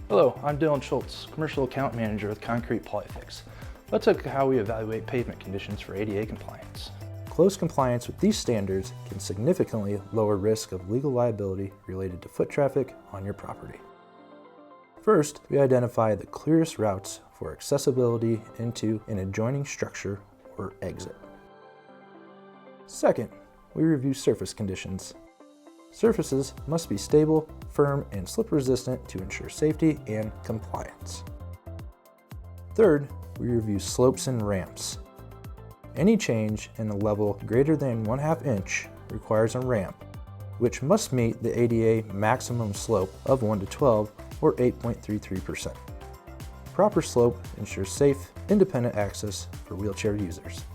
Hello, I'm Dylan Schultz, Commercial Account Manager with Concrete PolyFix. Let's look at how we evaluate pavement conditions for ADA compliance. Close compliance with these standards can significantly lower risk of legal liability related to foot traffic on your property. First, we identify the clearest routes for accessibility into an adjoining structure or exit. Second, we review surface conditions. Surfaces must be stable, firm, and slip-resistant to ensure safety and compliance. Third, we review slopes and ramps. Any change in a level greater than 1/2 inch requires a ramp, which must meet the ADA maximum slope of 1 to 12 or 8.33%. Proper slope ensures safe, independent access for wheelchair users.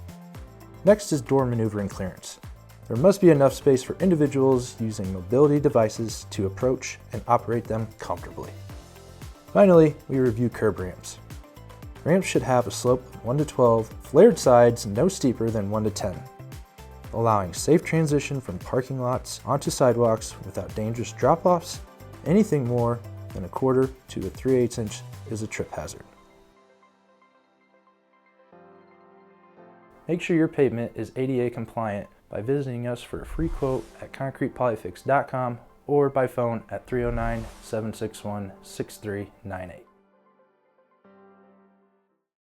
Next is door maneuvering clearance. There must be enough space for individuals using mobility devices to approach and operate them comfortably. Finally, we review curb ramps. Ramps should have a slope of 1 to 12, flared sides no steeper than 1 to 10, allowing safe transition from parking lots onto sidewalks without dangerous drop-offs. Anything more than 1/4 to 3/8 inch is a trip hazard. Make sure your pavement is ADA compliant by visiting us for a free quote at concretepolyfix.com or by phone at 309-761-6398.